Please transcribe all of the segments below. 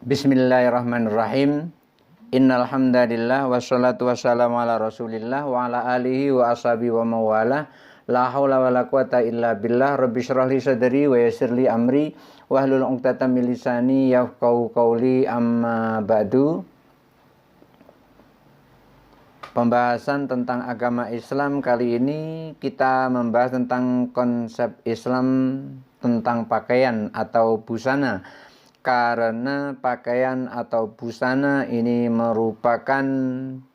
Bismillahirrahmanirrahim. Innal hamdalillah wassalatu wassalamu ala Rasulillah wa ala alihi wa ashabihi wa mawalah. La haula wala quwata illa billah. Rabbi shrah li sadri wa yassir li amri wahlul 'uqdatam min lisani yafqahu qawli. Amma ba'du. Pembahasan tentang agama Islam kali ini kita membahas tentang konsep Islam tentang pakaian atau busana. Karena pakaian atau busana ini merupakan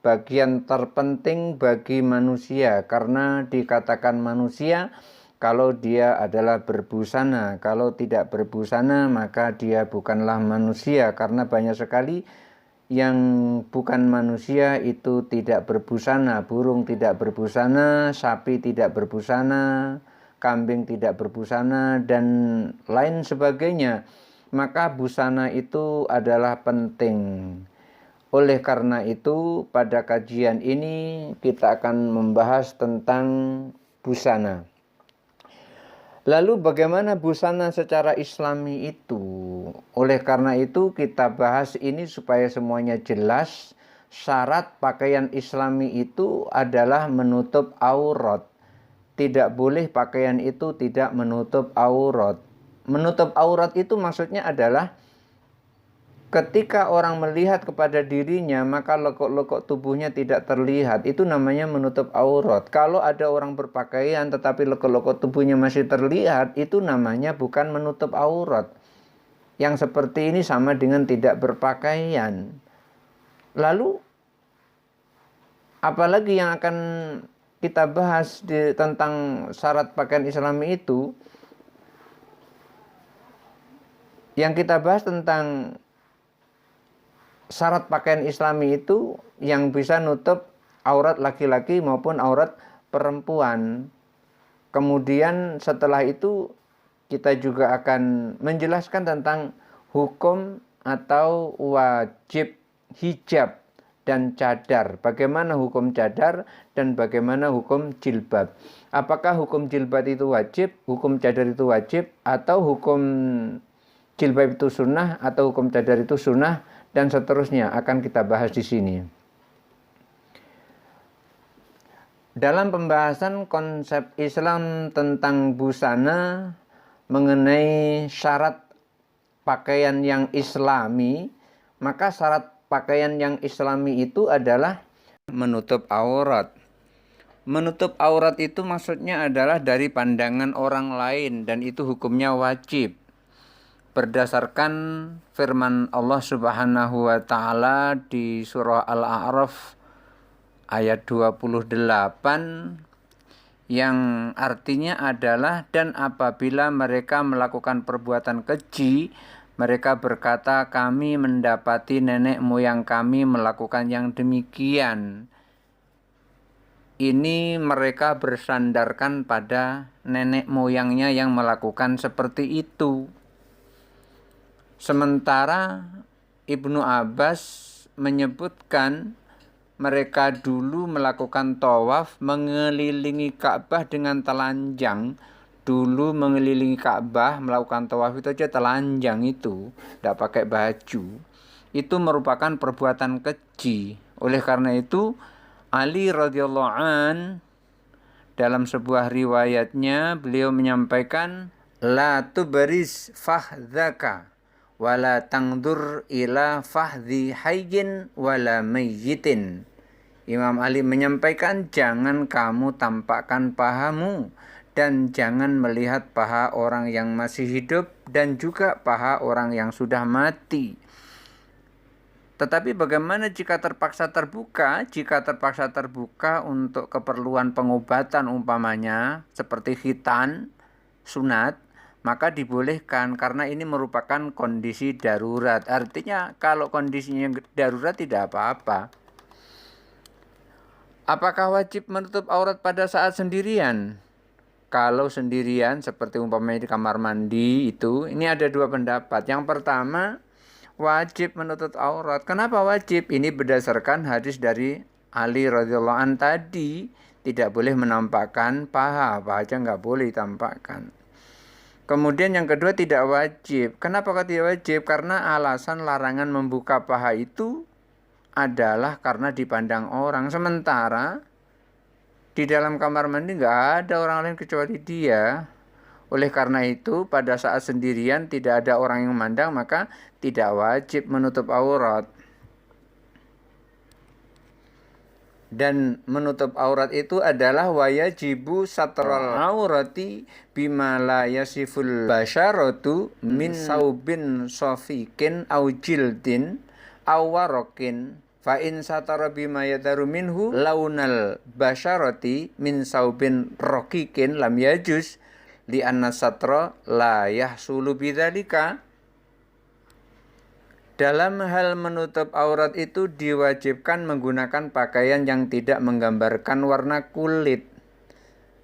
bagian terpenting bagi manusia, karena dikatakan manusia kalau dia adalah berbusana. Kalau tidak berbusana maka dia bukanlah manusia, karena banyak sekali yang bukan manusia itu tidak berbusana. Burung tidak berbusana, sapi tidak berbusana, kambing tidak berbusana, dan lain sebagainya. Maka busana itu adalah penting. Oleh karena itu, pada kajian ini kita akan membahas tentang busana. Lalu bagaimana busana secara Islami itu? Oleh karena itu kita bahas ini supaya semuanya jelas. Syarat pakaian Islami itu adalah menutup aurat. Tidak boleh pakaian itu tidak menutup aurat. Menutup aurat itu maksudnya adalah ketika orang melihat kepada dirinya maka lekuk-lekuk tubuhnya tidak terlihat. Itu namanya menutup aurat. Kalau ada orang berpakaian tetapi lekuk-lekuk tubuhnya masih terlihat, itu namanya bukan menutup aurat. Yang seperti ini sama dengan tidak berpakaian. Lalu apalagi yang akan kita bahas tentang syarat pakaian Islami itu? Yang kita bahas tentang syarat pakaian Islami itu yang bisa nutup aurat laki-laki maupun aurat perempuan. Kemudian setelah itu kita juga akan menjelaskan tentang hukum atau wajib hijab dan cadar. Bagaimana hukum cadar dan bagaimana hukum jilbab. Apakah hukum jilbab itu wajib, hukum cadar itu wajib, atau hukum jilbab itu sunnah, atau hukum cadar itu sunnah, dan seterusnya akan kita bahas di sini. Dalam pembahasan konsep Islam tentang busana mengenai syarat pakaian yang Islami, maka syarat pakaian yang Islami itu adalah menutup aurat. Menutup aurat itu maksudnya adalah dari pandangan orang lain, dan itu hukumnya wajib. Berdasarkan firman Allah Subhanahu wa taala di surah Al-A'raf ayat 28 yang artinya adalah, dan apabila mereka melakukan perbuatan keji, mereka berkata, kami mendapati nenek moyang kami melakukan yang demikian. Ini mereka bersandarkan pada nenek moyangnya yang melakukan seperti itu. Sementara Ibnu Abbas menyebutkan mereka dulu melakukan tawaf mengelilingi Ka'bah dengan telanjang. Dulu mengelilingi Ka'bah melakukan tawaf itu aja telanjang, itu tidak pakai baju. Itu merupakan perbuatan keji. Oleh karena itu Ali radhiyallahu an dalam sebuah riwayatnya beliau menyampaikan, la tubris fahdhaka wala tangdur ila fahdhi hayyin wala mayyitin. Imam Ali menyampaikan, jangan kamu tampakkan pahamu dan jangan melihat paha orang yang masih hidup dan juga paha orang yang sudah mati. Tetapi bagaimana jika terpaksa terbuka? Jika terpaksa terbuka untuk keperluan pengobatan umpamanya seperti khitan, sunat, maka dibolehkan, karena ini merupakan kondisi darurat. Artinya kalau kondisinya darurat tidak apa-apa. Apakah wajib menutup aurat pada saat sendirian? Kalau sendirian seperti umpamanya di kamar mandi itu, ini ada dua pendapat. Yang pertama, wajib menutup aurat. Kenapa wajib? Ini berdasarkan hadis dari Ali radhiyallahu an tadi, tidak boleh menampakkan paha aja nggak boleh ditampakkan. Kemudian yang kedua tidak wajib. Kenapa kok tidak wajib? Karena alasan larangan membuka paha itu adalah karena dipandang orang. Sementara di dalam kamar mandi nggak ada orang lain kecuali dia. Oleh karena itu, pada saat sendirian tidak ada orang yang memandang, maka tidak wajib menutup aurat. Dan menutup aurat itu adalah wayajibu satrul aurati bima la yasiful basyaratu min saubin sofikin au jildin au warokin. Fa in satara bima yadaru minhu launal basyarati min saubin rokikin lam yajuz li anna satra la yahsulu bidzalika. Dalam hal menutup aurat itu diwajibkan menggunakan pakaian yang tidak menggambarkan warna kulit.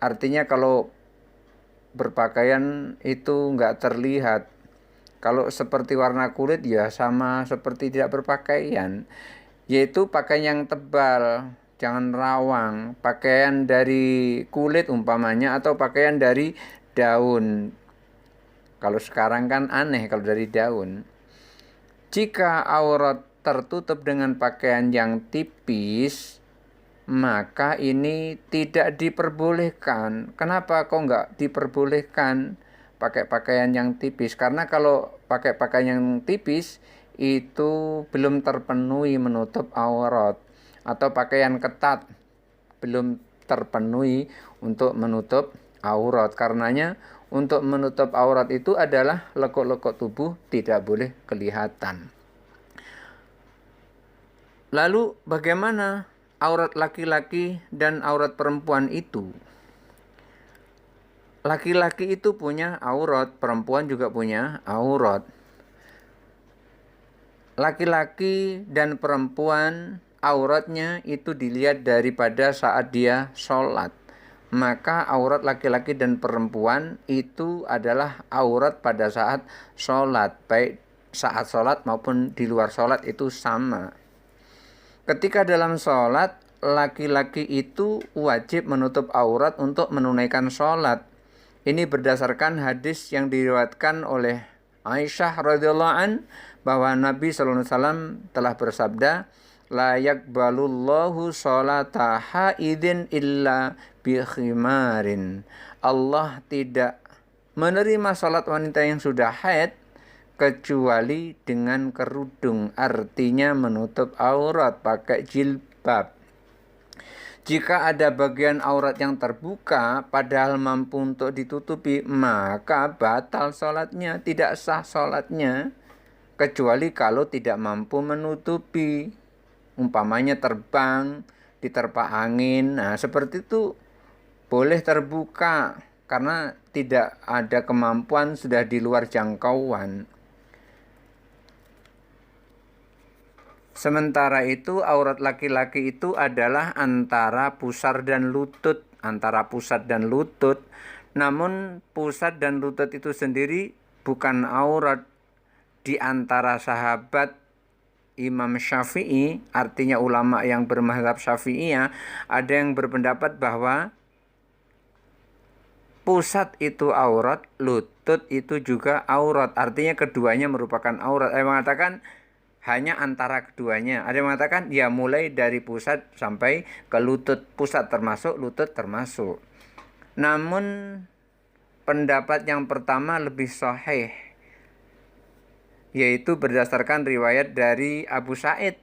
Artinya kalau berpakaian itu nggak terlihat. Kalau seperti warna kulit ya sama seperti tidak berpakaian. Yaitu pakaian yang tebal, jangan rawang. Pakaian dari kulit umpamanya atau pakaian dari daun. Kalau sekarang kan aneh kalau dari daun. Jika aurat tertutup dengan pakaian yang tipis, maka ini tidak diperbolehkan. Kenapa kok nggak diperbolehkan pakai pakaian yang tipis? Karena kalau pakai pakaian yang tipis itu belum terpenuhi menutup aurat, atau pakaian ketat belum terpenuhi untuk menutup aurat. Karenanya untuk menutup aurat itu adalah lekuk-lekuk tubuh tidak boleh kelihatan. Lalu bagaimana aurat laki-laki dan aurat perempuan itu? Laki-laki itu punya aurat, perempuan juga punya aurat. Laki-laki dan perempuan auratnya itu dilihat daripada saat dia sholat. Maka aurat laki-laki dan perempuan itu adalah aurat pada saat sholat. Baik saat sholat maupun di luar sholat itu sama. Ketika dalam sholat, laki-laki itu wajib menutup aurat untuk menunaikan sholat. Ini berdasarkan hadis yang diriwayatkan oleh Aisyah radhiyallahu an bahwa Nabi SAW telah bersabda, la yakbalullahu sholata haidin illa bi khimarin. Allah tidak menerima salat wanita yang sudah haid kecuali dengan kerudung, artinya menutup aurat pakai jilbab. Jika ada bagian aurat yang terbuka padahal mampu untuk ditutupi, maka batal salatnya, tidak sah salatnya, kecuali kalau tidak mampu menutupi. Umpamanya terbang, diterpa angin, nah seperti itu boleh terbuka karena tidak ada kemampuan, sudah di luar jangkauan. Sementara itu aurat laki-laki itu adalah antara pusar dan lutut, Namun pusat dan lutut itu sendiri bukan aurat. Di antara sahabat Imam Syafi'i, artinya ulama yang bermazhab Syafi'iyah, ada yang berpendapat bahwa pusat itu aurat, lutut itu juga aurat. Artinya keduanya merupakan aurat. Ada yang mengatakan hanya antara keduanya. Ada yang mengatakan ya mulai dari pusat sampai ke lutut. Pusat termasuk, lutut termasuk. Namun pendapat yang pertama lebih sahih, yaitu berdasarkan riwayat dari Abu Sa'id.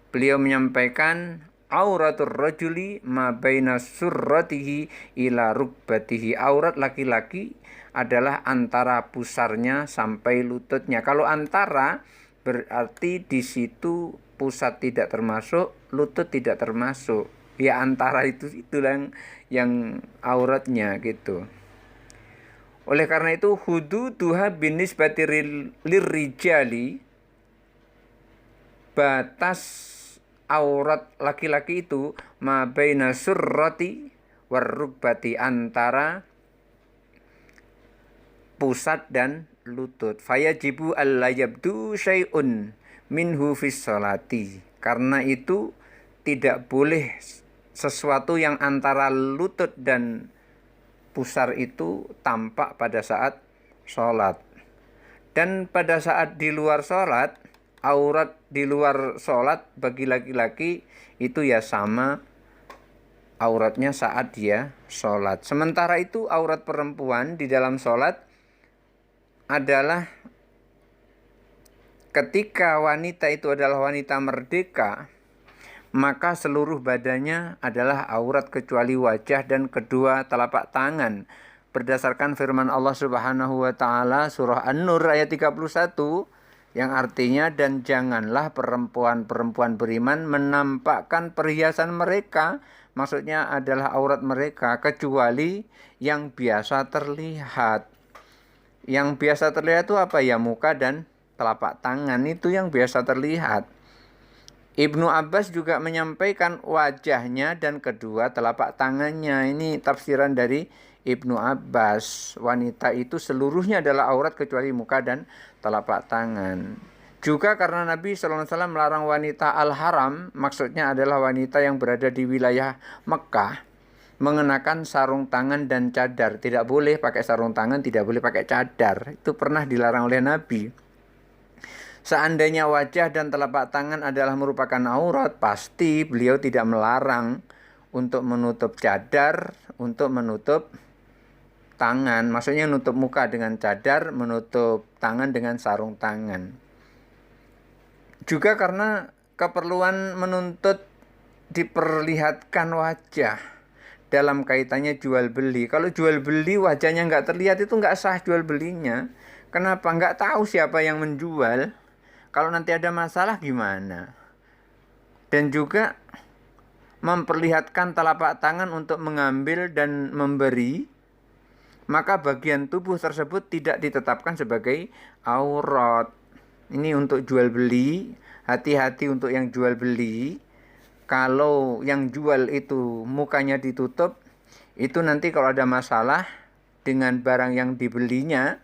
Beliau menyampaikan auratur rajuli ma baina surratihi ila rukbatihi. Aurat laki-laki adalah antara pusarnya sampai lututnya. Kalau antara berarti di situ pusat tidak termasuk, lutut tidak termasuk. Ya antara itulah yang auratnya gitu. Oleh karena itu hududuha binisbati lirrijali, batas aurat laki-laki itu ma baina surrati warrukbati, antara pusat dan lutut. Fayajibu alla yabdu syai'un minhu fis sholati. Karena itu tidak boleh sesuatu yang antara lutut dan pusar itu tampak pada saat sholat. Dan pada saat di luar sholat, aurat di luar sholat bagi laki-laki itu ya sama auratnya saat dia sholat. Sementara itu aurat perempuan di dalam sholat adalah ketika wanita itu adalah wanita merdeka, maka seluruh badannya adalah aurat kecuali wajah dan kedua telapak tangan. Berdasarkan firman Allah Subhanahu wa taala surah An-Nur ayat 31 yang artinya, dan janganlah perempuan-perempuan beriman menampakkan perhiasan mereka, maksudnya adalah aurat mereka, kecuali yang biasa terlihat. Yang biasa terlihat itu apa ya? Muka dan telapak tangan, itu yang biasa terlihat. Ibnu Abbas juga menyampaikan wajahnya dan kedua telapak tangannya. Ini tafsiran dari Ibnu Abbas. Wanita itu seluruhnya adalah aurat kecuali muka dan telapak tangan. Juga karena Nabi SAW melarang wanita al-haram, maksudnya adalah wanita yang berada di wilayah Mekah, mengenakan sarung tangan dan cadar. Tidak boleh pakai sarung tangan, tidak boleh pakai cadar. Itu pernah dilarang oleh Nabi. Seandainya wajah dan telapak tangan adalah merupakan aurat, pasti beliau tidak melarang untuk menutup cadar, untuk menutup tangan. Maksudnya menutup muka dengan cadar, menutup tangan dengan sarung tangan. Juga karena keperluan menuntut diperlihatkan wajah dalam kaitannya jual beli. Kalau jual beli wajahnya nggak terlihat, itu nggak sah jual belinya. Kenapa? Nggak tahu siapa yang menjual. Kalau nanti ada masalah gimana? Dan juga memperlihatkan telapak tangan untuk mengambil dan memberi, maka bagian tubuh tersebut tidak ditetapkan sebagai aurat. Ini untuk jual beli, hati-hati untuk yang jual beli. Kalau yang jual itu mukanya ditutup, itu nanti kalau ada masalah dengan barang yang dibelinya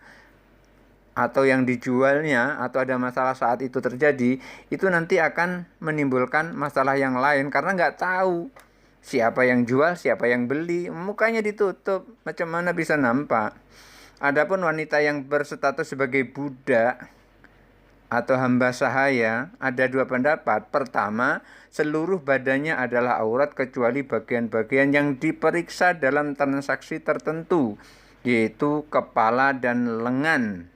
atau yang dijualnya, atau ada masalah saat itu terjadi, itu nanti akan menimbulkan masalah yang lain karena nggak tahu siapa yang jual, siapa yang beli, mukanya ditutup, macam mana bisa nampak. Adapun wanita yang berstatus sebagai budak atau hamba sahaya, ada dua pendapat. Pertama, seluruh badannya adalah aurat kecuali bagian-bagian yang diperiksa dalam transaksi tertentu, yaitu kepala dan lengan,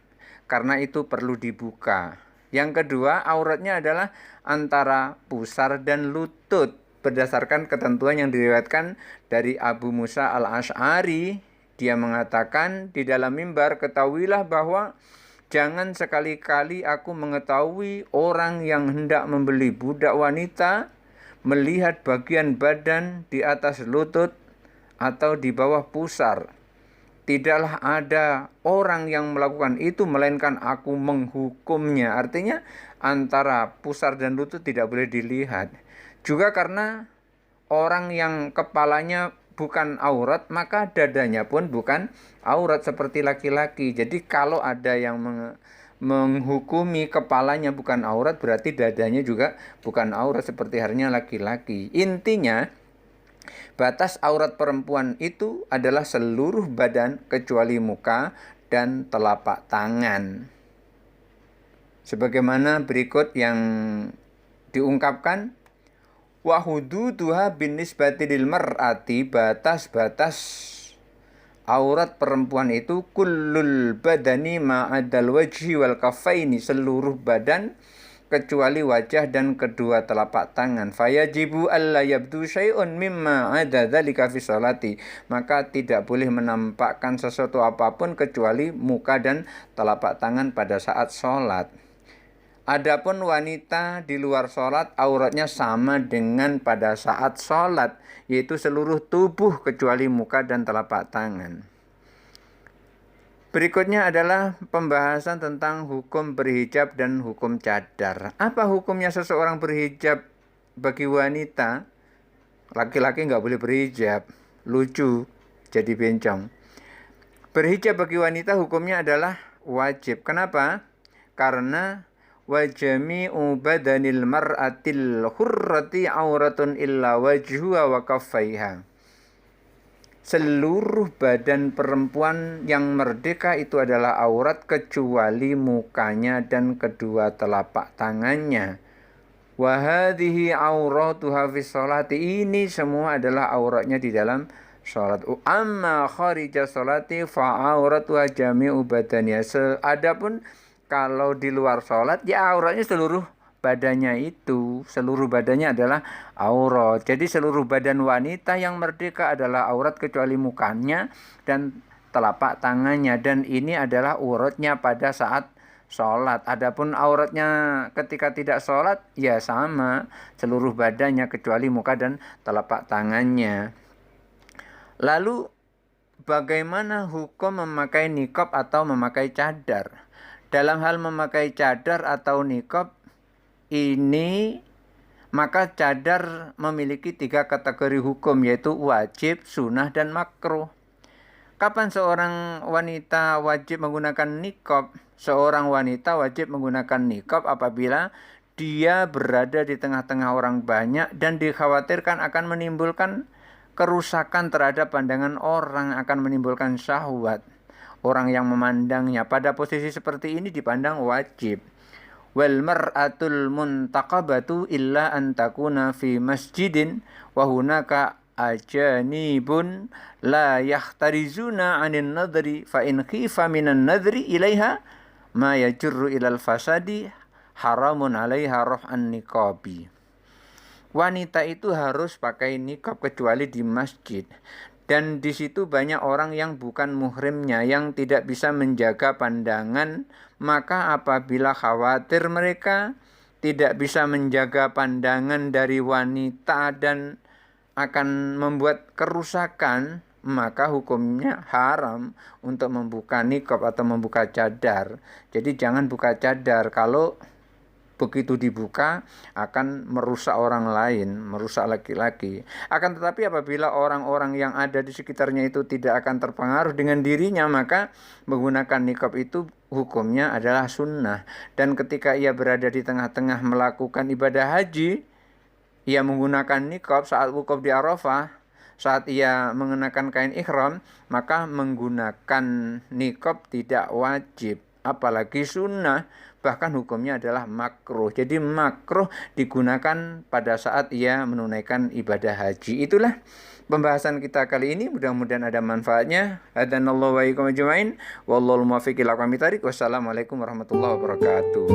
karena itu perlu dibuka. Yang kedua, auratnya adalah antara pusar dan lutut, berdasarkan ketentuan yang diriwayatkan dari Abu Musa al-Asy'ari. Dia mengatakan di dalam mimbar, ketahuilah bahwa jangan sekali-kali aku mengetahui orang yang hendak membeli budak wanita melihat bagian badan di atas lutut atau di bawah pusar. Tidaklah ada orang yang melakukan itu melainkan aku menghukumnya. Artinya antara pusar dan lutut tidak boleh dilihat. Juga karena orang yang kepalanya bukan aurat, maka dadanya pun bukan aurat seperti laki-laki. Jadi kalau ada yang menghukumi kepalanya bukan aurat, berarti dadanya juga bukan aurat seperti halnya laki-laki. Intinya, batas aurat perempuan itu adalah seluruh badan kecuali muka dan telapak tangan. Sebagaimana berikut yang diungkapkan, wa hududuha binisbati lil mar'ati, batas-batas aurat perempuan itu kullul badani ma'adal wajhi wal kafaini, seluruh badan kecuali wajah dan kedua telapak tangan. Fayajibu alla yabdu syai'un mimma ada dzalika fi sholati, maka tidak boleh menampakkan sesuatu apapun kecuali muka dan telapak tangan pada saat sholat. Adapun wanita di luar sholat, auratnya sama dengan pada saat sholat, yaitu seluruh tubuh kecuali muka dan telapak tangan. Berikutnya adalah pembahasan tentang hukum berhijab dan hukum cadar. Apa hukumnya seseorang berhijab bagi wanita? Laki-laki nggak boleh berhijab, lucu, jadi bencong. Berhijab bagi wanita hukumnya adalah wajib. Kenapa? Karena wajami'u badanil mar'atil hurrati auratun illa wajhuha wa kaffaiha. seluruh badan perempuan yang merdeka itu adalah aurat kecuali mukanya dan kedua telapak tangannya. Wa hadhihi auratuha fi sholati, ini semua adalah auratnya di dalam salat. Amma kharija sholati fa auratuha jami'u badaniha. Adapun kalau di luar salat ya auratnya seluruh badannya, itu seluruh badannya adalah aurat. Jadi seluruh badan wanita yang merdeka adalah aurat kecuali mukanya dan telapak tangannya, dan ini adalah auratnya pada saat sholat. Adapun auratnya ketika tidak sholat ya sama, seluruh badannya kecuali muka dan telapak tangannya. Lalu bagaimana hukum memakai niqab atau memakai cadar? Dalam hal memakai cadar atau niqab ini, maka cadar memiliki 3 kategori hukum, yaitu wajib, sunnah, dan makruh. Kapan seorang wanita wajib menggunakan niqab? Seorang wanita wajib menggunakan niqab apabila dia berada di tengah-tengah orang banyak dan dikhawatirkan akan menimbulkan kerusakan terhadap pandangan orang, akan menimbulkan syahwat orang yang memandangnya. Pada posisi seperti ini dipandang wajib. Wal mar'atul muntaqabatu illa an takuna fi masjidin wa hunaka ajanibun la yahtarizuna 'anil nadri fa in khifa minan nadri ilaiha ma yajurru ilal fasadi haramun 'alaiha raf'an niqabi. Wanita itu harus pakai niqab kecuali di masjid. Dan di situ banyak orang yang bukan muhrimnya, yang tidak bisa menjaga pandangan. Maka apabila khawatir mereka tidak bisa menjaga pandangan dari wanita dan akan membuat kerusakan, maka hukumnya haram untuk membuka niqab atau membuka cadar. Jadi jangan buka cadar, kalau begitu dibuka akan merusak orang lain, merusak laki-laki. Akan tetapi apabila orang-orang yang ada di sekitarnya itu tidak akan terpengaruh dengan dirinya, maka menggunakan niqab itu hukumnya adalah sunnah. Dan ketika ia berada di tengah-tengah melakukan ibadah haji, ia menggunakan niqab saat wukuf di Arafah, saat ia mengenakan kain ihram, maka menggunakan niqab tidak wajib, apalagi sunnah. Bahkan hukumnya adalah makruh. Jadi makruh digunakan pada saat ia menunaikan ibadah haji. Itulah pembahasan kita kali ini. Mudah-mudahan ada manfaatnya. Hadanallahu wa iyyakum ajmain. Wallahul muwaffiq ila aqwamit thoriq. Wassalamualaikum warahmatullahi wabarakatuh.